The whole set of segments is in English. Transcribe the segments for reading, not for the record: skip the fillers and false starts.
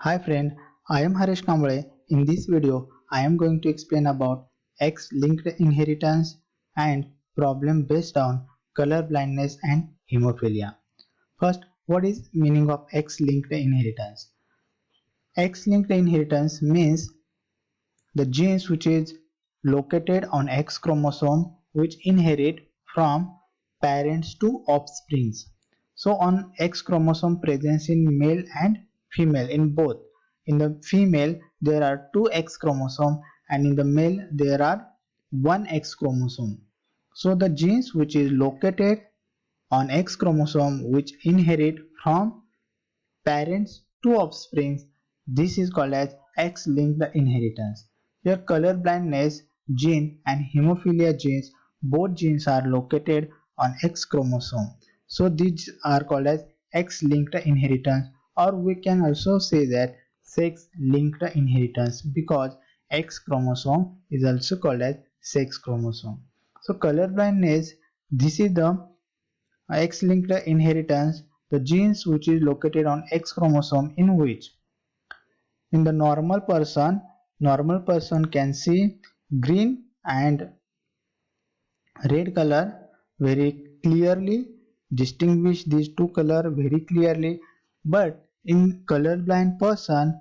Hi friend, I am Harish Kambale. In this video, I am going to explain about X-linked inheritance and problem based on color blindness and hemophilia. First, what is meaning of X-linked inheritance? X-linked inheritance means the genes which is located on X chromosome which inherit from parents to offsprings. So on X chromosome presence in male and female in both. In the female there are two X chromosome and in the male there are one X chromosome. So the genes which is located on X chromosome which inherit from parents to offsprings, this is called as X-linked inheritance. Here color blindness gene and hemophilia genes, both genes are located on X chromosome. So these are called as X-linked inheritance, or we can also say that sex-linked inheritance because X chromosome is also called as sex chromosome. So color blindness, this is the X-linked inheritance, the genes which is located on X chromosome in which in the normal person can see green and red color very clearly, distinguish these two color very clearly, but in colorblind person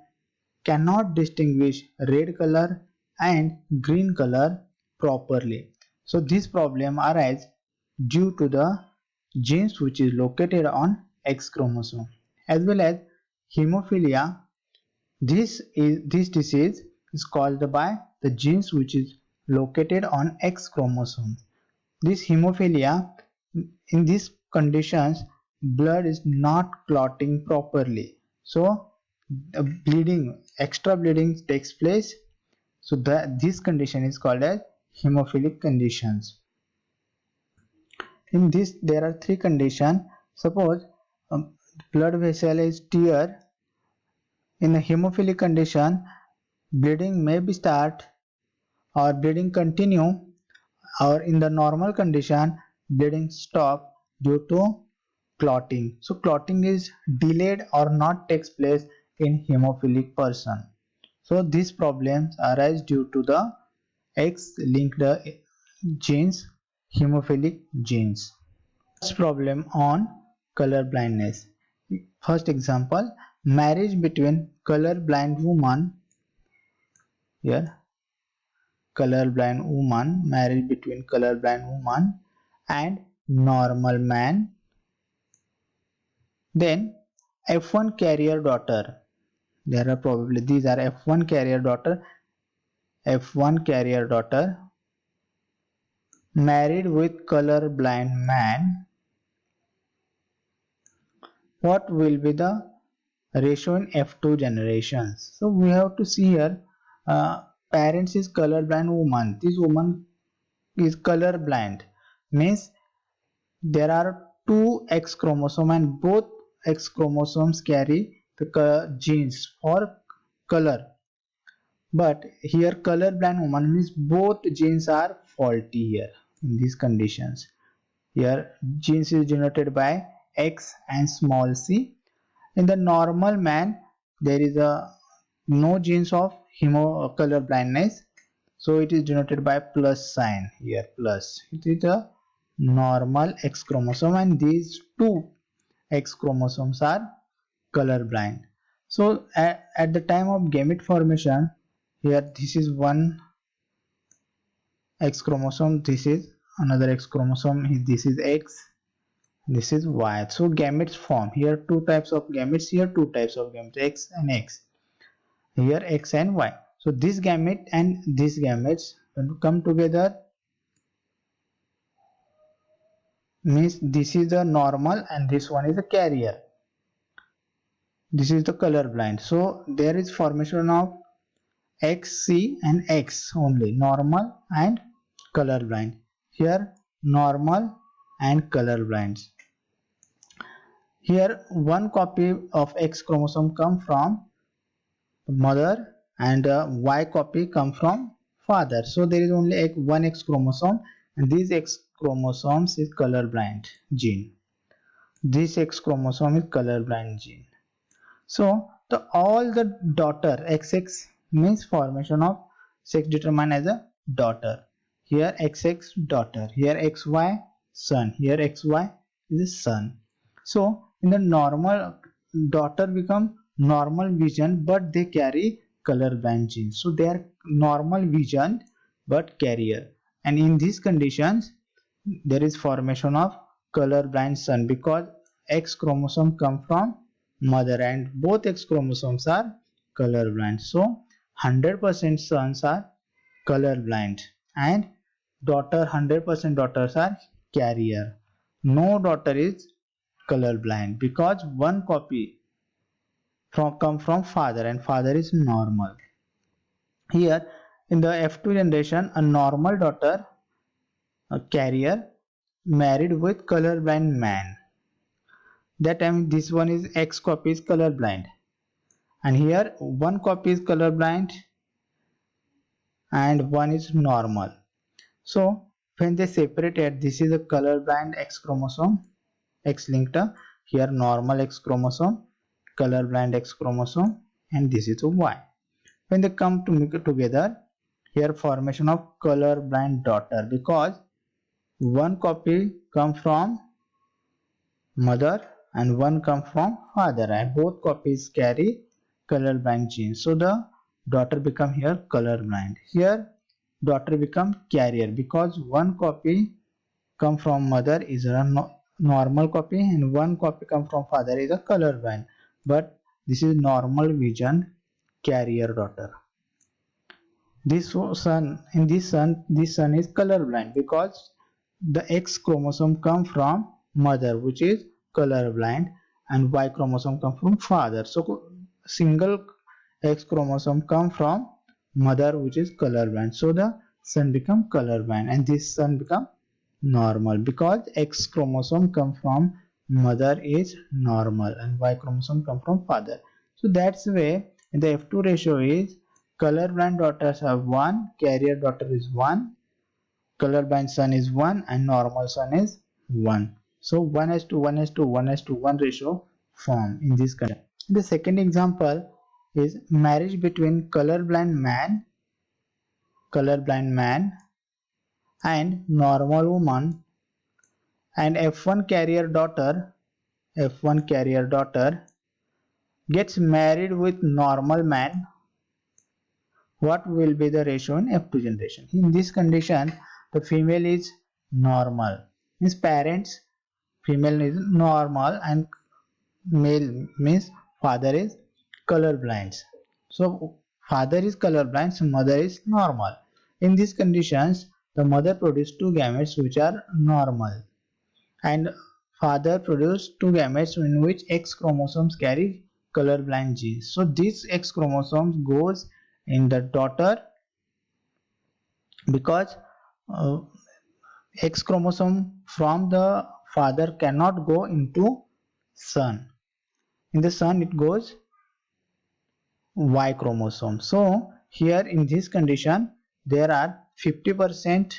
cannot distinguish red color and green color properly. So this problem arises due to the genes which is located on X chromosome. As well as hemophilia, this disease is caused by the genes which is located on X chromosome. This hemophilia, in these conditions, blood is not clotting properly. So extra bleeding takes place. So this condition is called as hemophilic conditions. In this, there are three conditions. Suppose blood vessel is tear. In a hemophilic condition, bleeding may be start or bleeding continue, or in the normal condition bleeding stop due to clotting. So clotting is delayed or not takes place in hemophilic person. So these problems arise due to the X-linked genes, hemophilic genes. First problem on color blindness. First example, marriage between color blind woman. Here colorblind woman, marriage between colorblind woman and normal man. Then F1 carrier daughter. There are probably these are F1 carrier daughter. F1 carrier daughter married with colorblind man. What will be the ratio in F2 generations? So we have to see here. Parents is colorblind woman. This woman is colorblind, means there are two X chromosome and both X chromosomes carry the genes for color, but here colorblind woman means both genes are faulty here. In these conditions, here genes is denoted by X and small c. In the normal man there is a no genes of color blindness, so it is denoted by plus sign here, plus. It is a normal X chromosome and these two X chromosomes are color blind. So at the time of gamete formation, here this is one X chromosome, this is another X chromosome, this is X, this is Y. So gametes form. Here two types of gametes, here two types of gametes, X and X. Here X and Y. So this gamete and these gametes when to come together means this is the normal and this one is the carrier. This is the color blind. So there is formation of XC and X only, normal and color blind. Here normal and color blinds. Here one copy of X chromosome come from mother and Y copy come from father. So there is only one X chromosome and these X chromosomes is color blind gene. This X chromosome is color blind gene. So So all the daughter XX means formation of sex determined as a daughter. Here XX daughter, here XY son, here XY is a son. So in the normal, daughter become normal vision but they carry color blind genes. So they are normal vision but carrier, and in these conditions there is formation of color blind son because X chromosome come from mother and both X chromosomes are color blind. So 100% sons are color blind and daughter 100% daughters are carrier. No daughter is color blind because one copy come from father and father is normal. Here in the F2 generation, a normal daughter, a carrier, married with colorblind man. That time this one is X copy is colorblind, and here one copy is colorblind and one is normal. So when they separated, this is a colorblind X chromosome, X linked, here normal X chromosome, colorblind X chromosome, and this is a Y. When they come together, here formation of colorblind daughter because one copy come from mother and one come from father and both copies carry colorblind genes. So the daughter become here colorblind. Here daughter become carrier because one copy come from mother is a normal copy and one copy come from father is a colorblind, but this is normal vision carrier daughter. This son is colorblind because the X chromosome come from mother which is colorblind and Y chromosome come from father. So single X chromosome come from mother which is colorblind. So the son become colorblind and this son become normal because X chromosome come from mother is normal and Y chromosome come from father. So that's the way in the F2 ratio is colorblind daughters have 1, carrier daughter is 1, colorblind son is 1 and normal son is 1. So 1:1:1:1 ratio form in this condition. The second example is marriage between colorblind man and normal woman, and F1 carrier daughter gets married with normal man. What will be the ratio in F2 generation? In this condition, the female is normal. Means parents, female is normal and male means father is colorblind. So father is colorblind, so mother is normal. In these conditions, the mother produces two gametes which are normal and father produces two gametes in which X chromosomes carry colorblind genes. So this X chromosomes goes in the daughter because X chromosome from the father cannot go into son. In the son it goes Y chromosome. So here in this condition there are 50%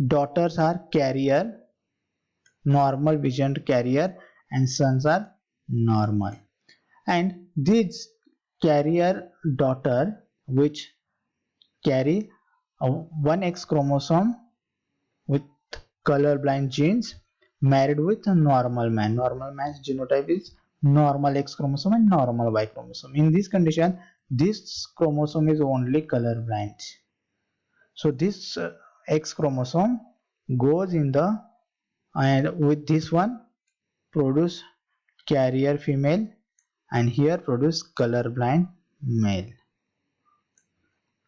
daughters are carrier, normal vision carrier, and sons are normal. And this carrier daughter which carry one X chromosome with colorblind genes married with a normal man. Normal man's genotype is normal X chromosome and normal Y chromosome. In this condition, this chromosome is only colorblind. So this X chromosome goes in the and with this one produce carrier female and here produce colorblind male.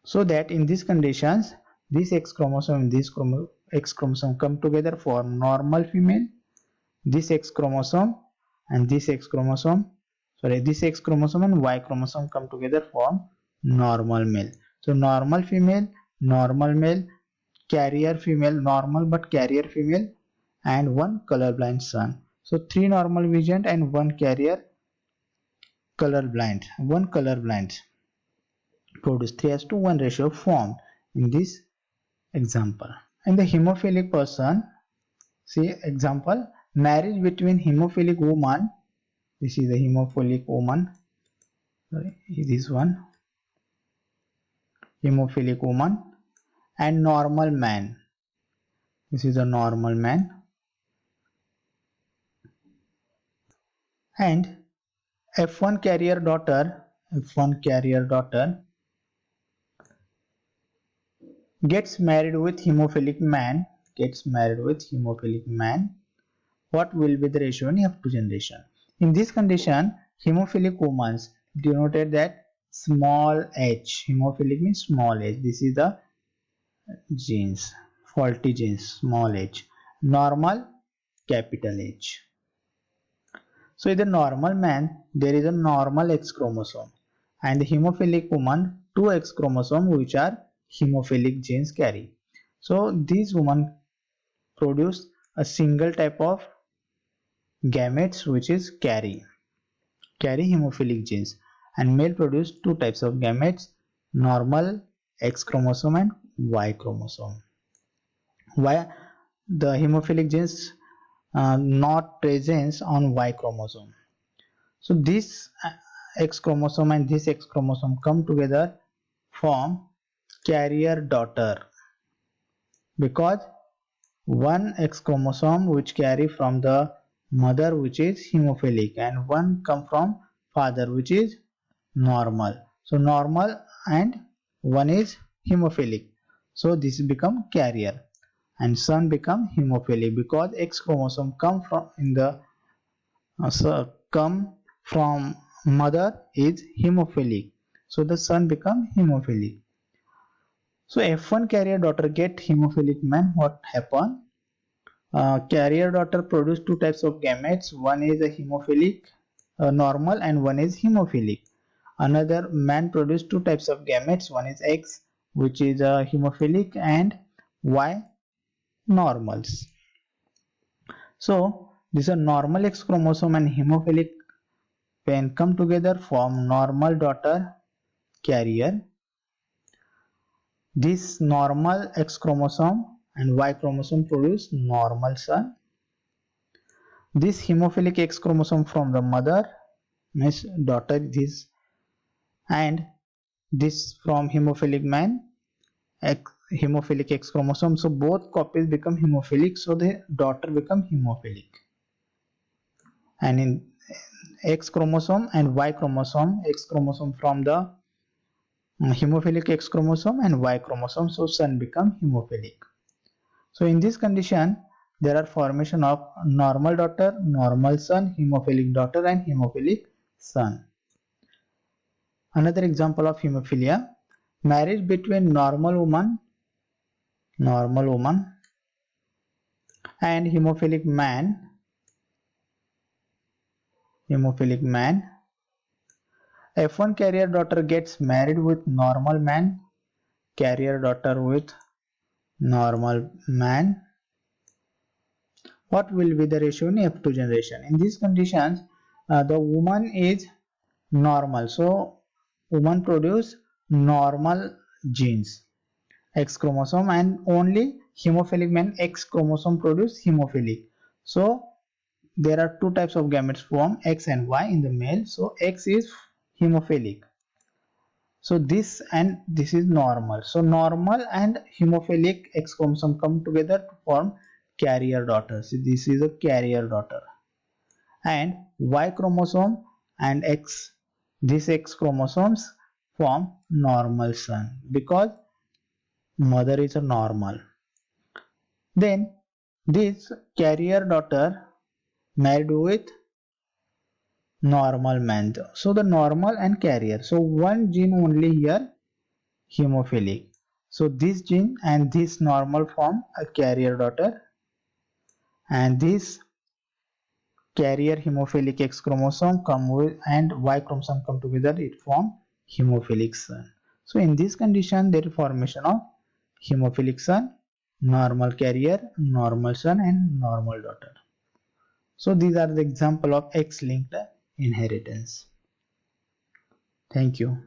So that in these conditions this X chromosome and this X chromosome come together form normal female, this X chromosome and this X chromosome and Y chromosome come together form normal male. So normal female, normal male, carrier female, normal but carrier female, and one colorblind son. So three normal vision and one carrier colorblind, one colorblind produce 3:1 ratio formed in this example. In the hemophilic person, see example, marriage between hemophilic woman, this is a hemophilic woman, Sorry, this one, hemophilic woman, and normal man. This is a normal man. And F1 carrier daughter, F1 carrier daughter gets married with hemophilic man, gets married with hemophilic man. What will be the ratio in F2 generation? In this condition, hemophilic women denoted that small h. Hemophilic means small h. This is the genes, faulty genes, small h. Normal, capital H. So in the normal man, there is a normal X chromosome, and the hemophilic woman, two X chromosome which are hemophilic genes carry. So these women produce a single type of gametes which is carry hemophilic genes, and male produce two types of gametes, normal X chromosome and Y chromosome. Why the hemophilic genes not present on Y chromosome? So this X chromosome and this X chromosome come together form carrier daughter, because one X chromosome which carry from the mother which is hemophilic, and one come from father which is normal. So normal and one is hemophilic. So this become carrier, and son become hemophilic because X chromosome come from in the come from mother is hemophilic. So the son become hemophilic. So F1 carrier daughter get hemophilic man. What happen? Carrier daughter produce two types of gametes. One is a hemophilic normal, and one is hemophilic. Another man produce two types of gametes. One is X, which is a hemophilic, and Y, normals. So these are normal X chromosome and hemophilic when come together form normal daughter carrier. This normal X chromosome and Y chromosome produce normal son. This hemophilic X chromosome from the mother means daughter, this, and this from hemophilic man hemophilic X chromosome. So both copies become hemophilic, so the daughter become hemophilic. And in X chromosome and Y chromosome, X chromosome from the hemophilic X chromosome and Y chromosome, so son become hemophilic. So in this condition, there are formation of normal daughter, normal son, hemophilic daughter, and hemophilic son. Another example of hemophilia: marriage between normal woman and hemophilic man. F1 carrier daughter gets married with normal man, carrier daughter with normal man. What will be the ratio in F2 generation? In these conditions, the woman is normal, so woman produce normal genes, X chromosome, and only hemophilic man X chromosome produce hemophilic. So there are two types of gametes form, X and Y in the male. So X is hemophilic, so this and this is normal. So normal and hemophilic X chromosome come together to form carrier daughter. So this is a carrier daughter. And Y chromosome and X, these X chromosomes form normal son because mother is a normal. Then this carrier daughter married with normal man. So the normal and carrier. So one gene only here hemophilic. So this gene and this normal form a carrier daughter, and this carrier hemophilic X chromosome come with and Y chromosome come together, it form hemophilic son. So in this condition there is formation of hemophilic son, normal carrier, normal son, and normal daughter. So these are the example of X-linked inheritance. Thank you.